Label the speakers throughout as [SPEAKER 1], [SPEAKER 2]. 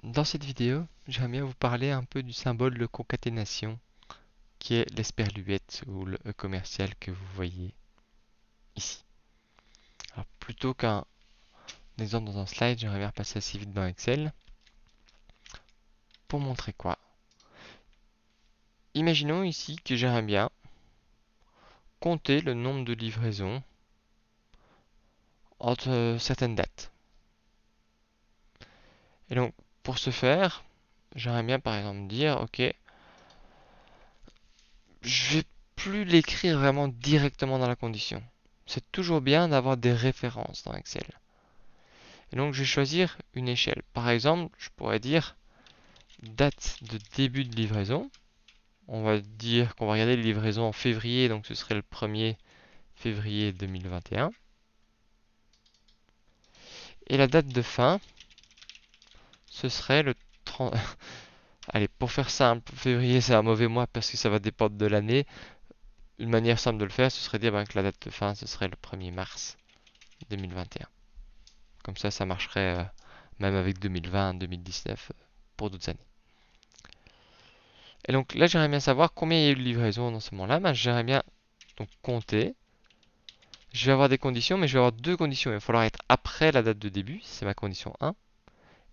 [SPEAKER 1] Dans cette vidéo, j'aimerais bien vous parler un peu du symbole de concaténation qui est l'esperluette ou le E commercial que vous voyez ici. Alors, plutôt qu'un exemple dans un slide, j'aimerais bien repasser assez vite dans Excel pour montrer quoi. Imaginons ici que j'aimerais bien compter le nombre de livraisons entre certaines dates. Et donc, pour ce faire, j'aimerais bien par exemple dire, ok, je vais plus l'écrire vraiment directement dans la condition. C'est toujours bien d'avoir des références dans Excel. Et donc je vais choisir une échelle. Par exemple, je pourrais dire date de début de livraison. On va dire qu'on va regarder les livraisons en février, donc ce serait le 1er février 2021. Et la date de fin, ce serait le 30... Allez, pour faire simple, février c'est un mauvais mois parce que ça va dépendre de l'année. Une manière simple de le faire, ce serait dire que la date de fin, ce serait le 1er mars 2021. Comme ça marcherait même avec 2020, 2019 pour d'autres années. Et donc là, j'aimerais bien savoir combien il y a eu de livraisons dans ce moment-là. Ben, j'aimerais bien donc compter. Je vais avoir des conditions, mais je vais avoir deux conditions. Il va falloir être après la date de début, c'est ma condition 1.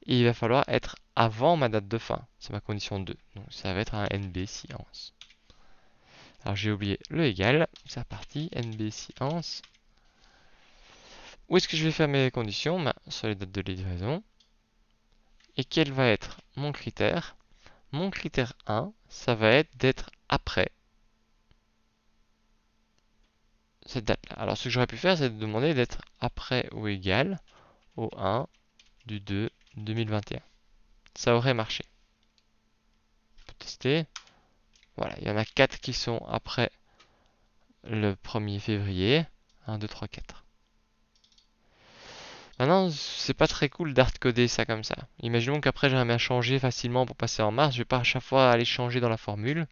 [SPEAKER 1] Et il va falloir être avant ma date de fin, c'est ma condition 2. Donc ça va être un NB science. Alors j'ai oublié le égal, c'est reparti, NB science. Où est-ce que je vais faire mes conditions? Ben, sur les dates de livraison. Et quel va être mon critère? Mon critère 1, ça va être d'être après cette date-là. Alors ce que j'aurais pu faire, c'est de demander d'être après ou égal au 1 du 2 2021. Ça aurait marché. On peut tester. Voilà, il y en a 4 qui sont après le 1er février. 1, 2, 3, 4. Maintenant, c'est pas très cool d'hardcoder ça comme ça. Imaginons qu'après j'aimerais bien changer facilement pour passer en mars. Je vais pas à chaque fois aller changer dans la formule.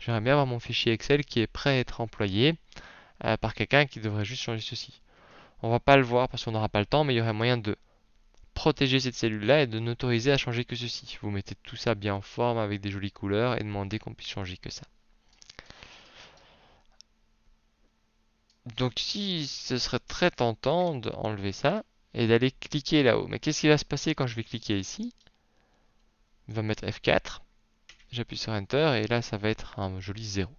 [SPEAKER 1] J'aimerais bien avoir mon fichier Excel qui est prêt à être employé par quelqu'un qui devrait juste changer ceci. On va pas le voir parce qu'on n'aura pas le temps, mais il y aurait moyen de protéger cette cellule-là et de n'autoriser à changer que ceci. Vous mettez tout ça bien en forme avec des jolies couleurs et demandez qu'on puisse changer que ça. Donc ici, ce serait très tentant d'enlever ça et d'aller cliquer là-haut. Mais qu'est-ce qui va se passer quand je vais cliquer ici? Il va mettre F4, j'appuie sur Enter et là ça va être un joli 0.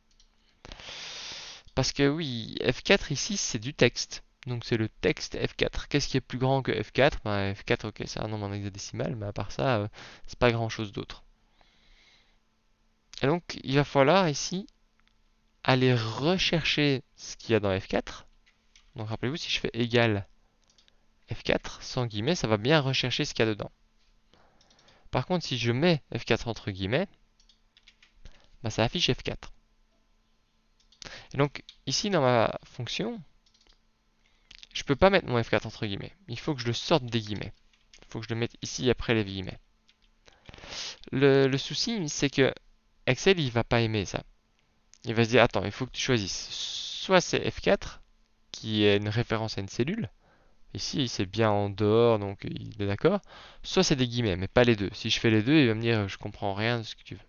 [SPEAKER 1] Parce que oui, F4 ici c'est du texte. Donc c'est le texte F4. Qu'est-ce qui est plus grand que F4? Ben, F4, ok, c'est un nombre en hexadécimal, mais à part ça, c'est pas grand chose d'autre. Et donc il va falloir ici aller rechercher ce qu'il y a dans F4. Donc rappelez-vous, si je fais égal F4, sans guillemets, ça va bien rechercher ce qu'il y a dedans. Par contre, si je mets F4 entre guillemets, bah, ça affiche F4. Et donc, ici dans ma fonction, je ne peux pas mettre mon F4 entre guillemets. Il faut que je le sorte des guillemets. Il faut que je le mette ici après les guillemets. Le souci, c'est que Excel, il va pas aimer ça. Il va se dire, attends, il faut que tu choisisses. Soit c'est F4, qui est une référence à une cellule, ici, c'est bien en dehors, donc il est d'accord. Soit c'est des guillemets, mais pas les deux. Si je fais les deux, il va me dire je comprends rien de ce que tu veux.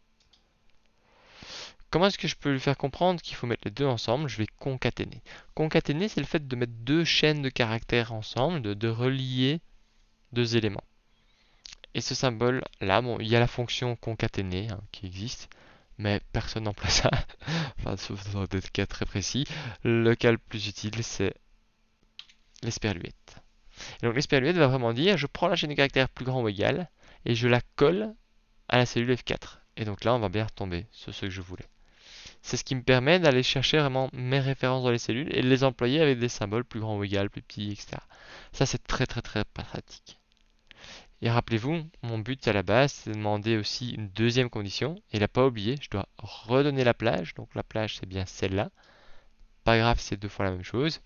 [SPEAKER 1] Comment est-ce que je peux lui faire comprendre qu'il faut mettre les deux ensemble? Je vais concaténer. Concaténer, c'est le fait de mettre deux chaînes de caractères ensemble, de relier deux éléments. Et ce symbole-là, bon, il y a la fonction concaténer qui existe, mais personne n'emploie ça. Enfin, sauf dans des cas très précis. Le cas le plus utile, c'est l'esperluette. Et donc l'esperluette va vraiment dire, je prends la chaîne de caractères plus grand ou égal, et je la colle à la cellule F4. Et donc là, on va bien retomber sur ce que je voulais. C'est ce qui me permet d'aller chercher vraiment mes références dans les cellules et de les employer avec des symboles plus grand ou égal, plus petit, etc. Ça, c'est très très très pratique. Et rappelez-vous, mon but à la base, c'est de demander aussi une deuxième condition. Et il n'a pas oublié, je dois redonner la plage. Donc la plage, c'est bien celle-là. Pas grave, c'est deux fois la même chose.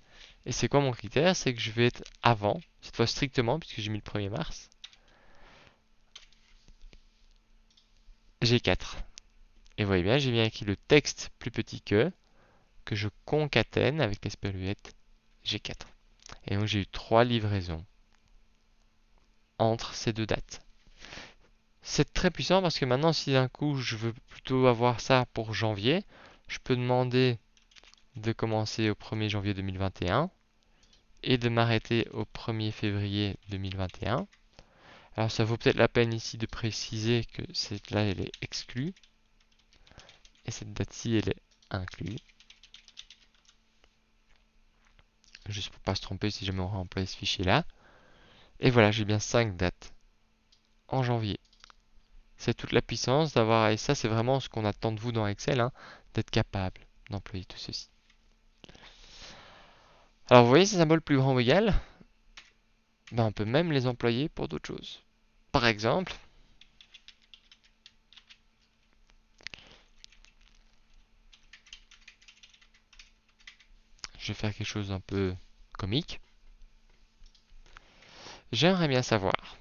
[SPEAKER 1] Et c'est quoi mon critère? C'est que je vais être avant, cette fois strictement, puisque j'ai mis le 1er mars. G4. Et vous voyez bien, j'ai bien écrit le texte plus petit que je concatène avec l'esperluette G4. Et donc j'ai eu 3 livraisons entre ces deux dates. C'est très puissant parce que maintenant, si d'un coup je veux plutôt avoir ça pour janvier, je peux demander de commencer au 1er janvier 2021 et de m'arrêter au 1er février 2021. Alors ça vaut peut-être la peine ici de préciser que cette là elle est exclue et cette date-ci elle est inclue. Juste pour pas se tromper si jamais on va employer ce fichier là. Et voilà, j'ai bien 5 dates en janvier. C'est toute la puissance d'avoir, et ça c'est vraiment ce qu'on attend de vous dans Excel, hein, d'être capable d'employer tout ceci. Alors vous voyez ces symboles plus grand ou égal, ben, on peut même les employer pour d'autres choses. Par exemple, je vais faire quelque chose d'un peu comique. J'aimerais bien savoir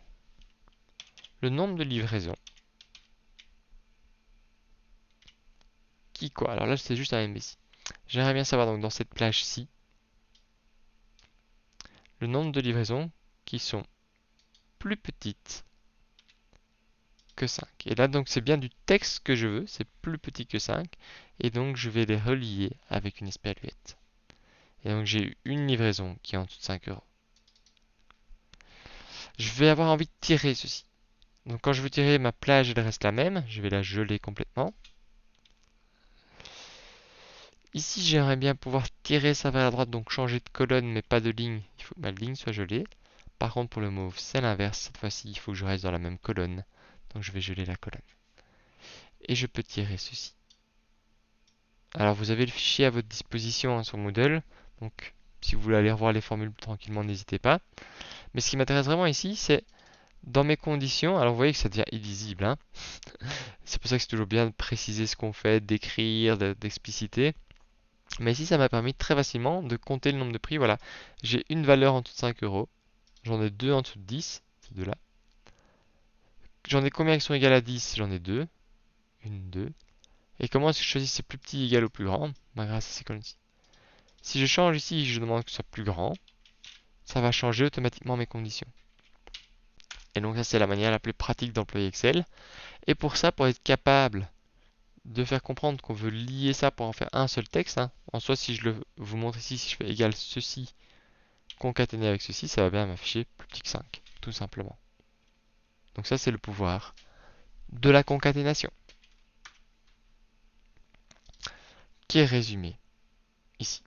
[SPEAKER 1] le nombre de livraisons qui quoi. Alors là c'est juste un MVC. J'aimerais bien savoir donc dans cette plage-ci le nombre de livraisons qui sont plus petites que 5. Et là donc c'est bien du texte que je veux, c'est plus petit que 5. Et donc je vais les relier avec une esperluette. Et donc j'ai eu une livraison qui est en dessous de 5 euros. Je vais avoir envie de tirer ceci. Donc quand je veux tirer, ma plage elle reste la même. Je vais la geler complètement. Ici j'aimerais bien pouvoir tirer ça vers la droite, donc changer de colonne mais pas de ligne. Il faut que ma ligne soit gelée. Par contre pour le mauve c'est l'inverse. Cette fois-ci il faut que je reste dans la même colonne. Donc je vais geler la colonne. Et je peux tirer ceci. Alors vous avez le fichier à votre disposition sur Moodle. Donc si vous voulez aller revoir les formules tranquillement, n'hésitez pas. Mais ce qui m'intéresse vraiment ici, c'est dans mes conditions. Alors vous voyez que ça devient illisible, hein. C'est pour ça que c'est toujours bien de préciser ce qu'on fait, d'écrire, d'expliciter. Mais ici, ça m'a permis très facilement de compter le nombre de prix. Voilà, j'ai une valeur en dessous de 5 euros. J'en ai deux en dessous de 10, ces deux-là. J'en ai combien qui sont égales à 10? J'en ai deux. Une, deux. Et comment est-ce que je choisis si c'est plus petit égal au plus grand? Bah, grâce à ces colonnes-ci. Si je change ici, je demande que ce soit plus grand, ça va changer automatiquement mes conditions. Et donc ça, c'est la manière la plus pratique d'employer Excel. Et pour ça, pour être capable de faire comprendre qu'on veut lier ça pour en faire un seul texte, hein. En soi, si je vous montre ici, si je fais égal ceci concaténé avec ceci, ça va bien m'afficher plus petit que 5, tout simplement. Donc ça, c'est le pouvoir de la concaténation, qui est résumé ici.